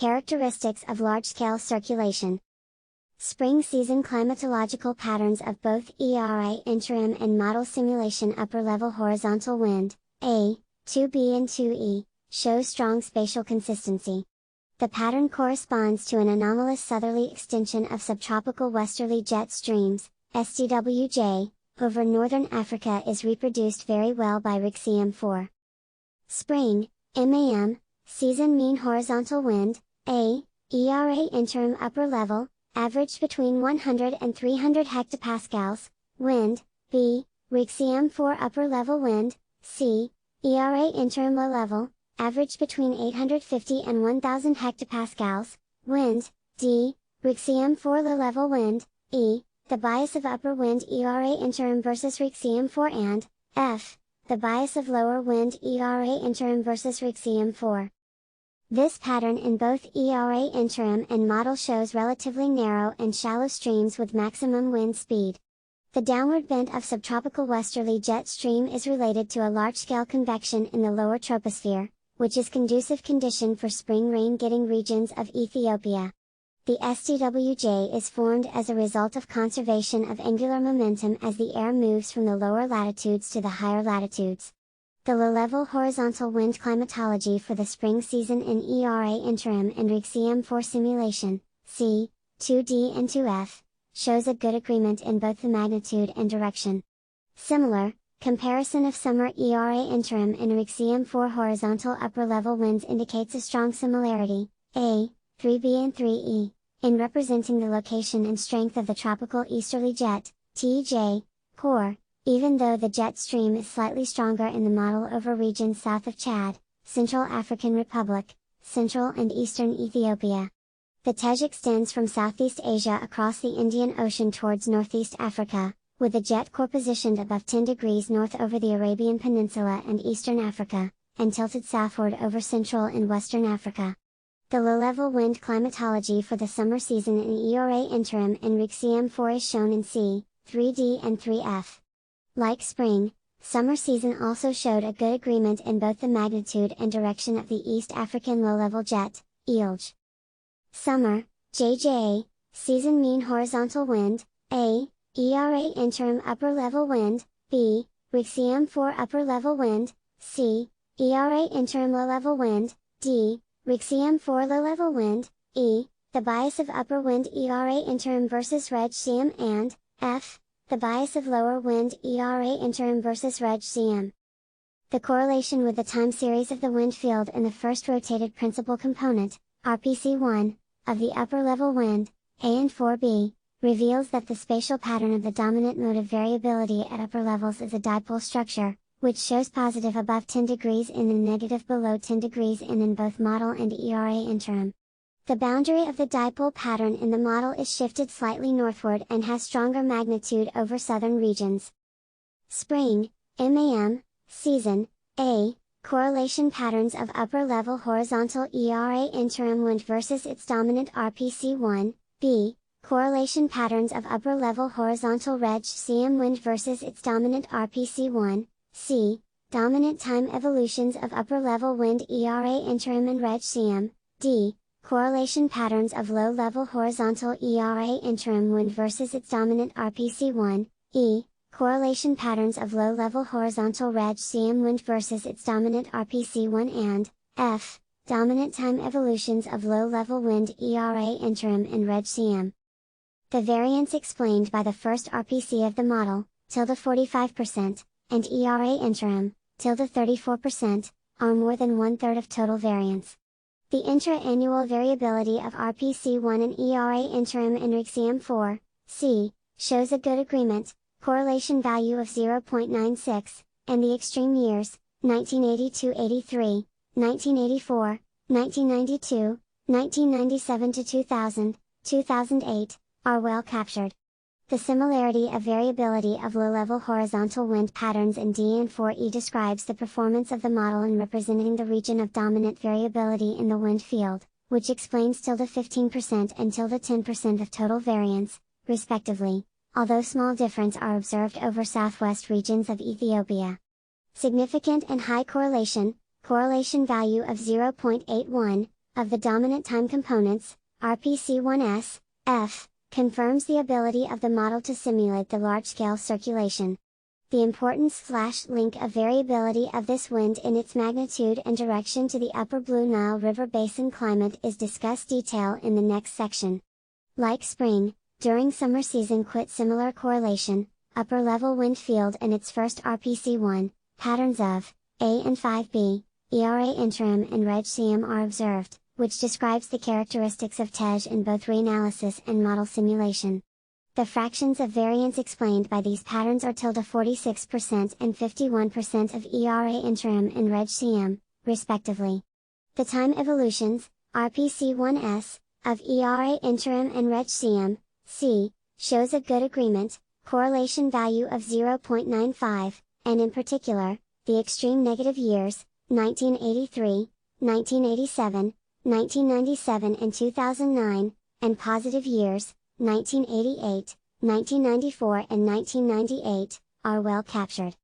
Characteristics of large-scale circulation. Spring season climatological patterns of both ERA interim and model simulation upper-level horizontal wind, A, 2B and 2E, show strong spatial consistency. The pattern corresponds to an anomalous southerly extension of subtropical westerly jet streams, SDWJ, over northern Africa is reproduced very well by RegCM4. Spring, MAM, season mean horizontal wind, A, ERA interim upper level, averaged between 100 and 300 hectopascals, wind, B, RegCM4 upper level wind, C, ERA interim low level, averaged between 850 and 1000 hectopascals, wind, D, RegCM4 low level wind, E, the bias of upper wind ERA interim versus RegCM4 and, F, the bias of lower wind ERA interim versus RegCM4. This pattern in both ERA interim and model shows relatively narrow and shallow streams with maximum wind speed. The downward bent of subtropical westerly jet stream is related to a large-scale convection in the lower troposphere, which is conducive condition for spring rain-getting regions of Ethiopia. The SDWJ is formed as a result of conservation of angular momentum as the air moves from the lower latitudes to the higher latitudes. The low-level horizontal wind climatology for the spring season in ERA interim and RegCM4 simulation, C, 2D and 2F, shows a good agreement in both the magnitude and direction. Similar, comparison of summer ERA interim and RegCM4 horizontal upper-level winds indicates a strong similarity, A, 3B and 3E, in representing the location and strength of the tropical easterly jet, TJ, core, even though the jet stream is slightly stronger in the model over regions south of Chad, Central African Republic, Central and Eastern Ethiopia. The TEJ extends from Southeast Asia across the Indian Ocean towards Northeast Africa, with the jet core positioned above 10 degrees north over the Arabian Peninsula and Eastern Africa, and tilted southward over Central and Western Africa. The low-level wind climatology for the summer season in ERA interim and RegCM4 is shown in C, 3D and 3F. Like spring, summer season also showed a good agreement in both the magnitude and direction of the East African low-level jet, ELJ. Summer, JJA, season mean horizontal wind, A, ERA interim upper level wind, B, RegCM4 upper level wind, C, ERA interim low level wind, D, RegCM4 low level wind, E, the bias of upper wind ERA interim versus RegCM and, F, the bias of lower wind ERA interim versus RegCM. The correlation with the time series of the wind field in the first rotated principal component, RPC1, of the upper level wind, A and 4B, reveals that the spatial pattern of the dominant mode of variability at upper levels is a dipole structure, which shows positive above 10 degrees in and negative below 10 degrees in both model and ERA interim. The boundary of the dipole pattern in the model is shifted slightly northward and has stronger magnitude over southern regions. Spring, MAM, season, A, correlation patterns of upper-level horizontal ERA interim wind versus its dominant RPC1, B, correlation patterns of upper-level horizontal RegCM wind versus its dominant RPC1, C, dominant time evolutions of upper-level wind ERA interim and RegCM, D, correlation patterns of low-level horizontal ERA interim wind versus its dominant RPC1, E, correlation patterns of low-level horizontal RegCM wind versus its dominant RPC1 and, F, dominant time evolutions of low-level wind ERA interim and RegCM. The variance explained by the first RPC of the model, tilde 45%, and ERA interim, tilde 34%, are more than one-third of total variance. The intra-annual variability of RPC1 and ERA interim in RegCM4, C, shows a good agreement, correlation value of 0.96, and the extreme years, 1982-83, 1984, 1992, 1997-2000, 2008, are well captured. The similarity of variability of low-level horizontal wind patterns in D and 4E describes the performance of the model in representing the region of dominant variability in the wind field, which explains tilde 15% and tilde 10% of total variance, respectively, although small difference are observed over southwest regions of Ethiopia. Significant and high correlation value of 0.81, of the dominant time components, RPC1s, F, confirms the ability of the model to simulate the large-scale circulation. The importance/link of variability of this wind in its magnitude and direction to the upper Blue Nile River Basin climate is discussed detail in the next section. Like spring, during summer season similar correlation, upper level wind field and its first RPC1, patterns of A and 5B, ERA interim and RegCM are observed, which describes the characteristics of TEJ in both reanalysis and model simulation. The fractions of variance explained by these patterns are 46% and 51% of ERA interim and RegCM, respectively. The time evolutions, RPC1s, of ERA interim and RegCM, C, shows a good agreement, correlation value of 0.95, and in particular, the extreme negative years, 1983, 1987, 1997 and 2009, and positive years, 1988, 1994 and 1998, are well captured.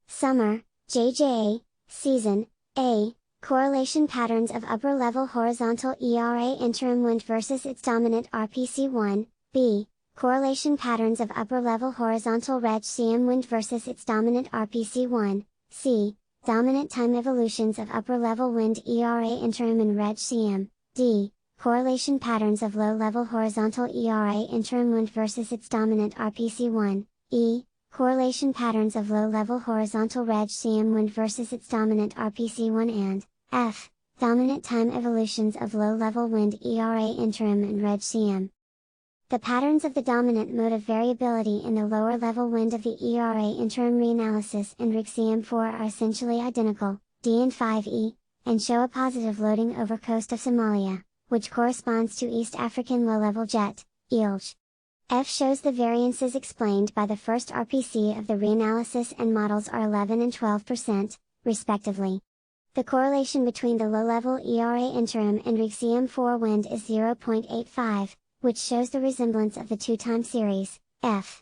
Summer, JJA, season, A, correlation patterns of upper-level horizontal ERA interim wind versus its dominant RPC1, B, correlation patterns of upper-level horizontal RegCM wind versus its dominant RPC1, C, dominant time evolutions of upper-level wind ERA interim and RegCM, D, correlation patterns of low-level horizontal ERA interim wind versus its dominant RPC1, E, correlation patterns of low-level horizontal RegCM wind versus its dominant RPC1 and, F, dominant time evolutions of low-level wind ERA interim and RegCM. The patterns of the dominant mode of variability in the lower level wind of the ERA interim reanalysis and RegCM4 are essentially identical, D and 5E, and show a positive loading over coast of Somalia, which corresponds to East African low-level jet, ELJ. F shows the variances explained by the first RPC of the reanalysis and models are 11 and 12%, respectively. The correlation between the low-level ERA interim and RegCM4 wind is 0.85, which shows the resemblance of the two time series, F.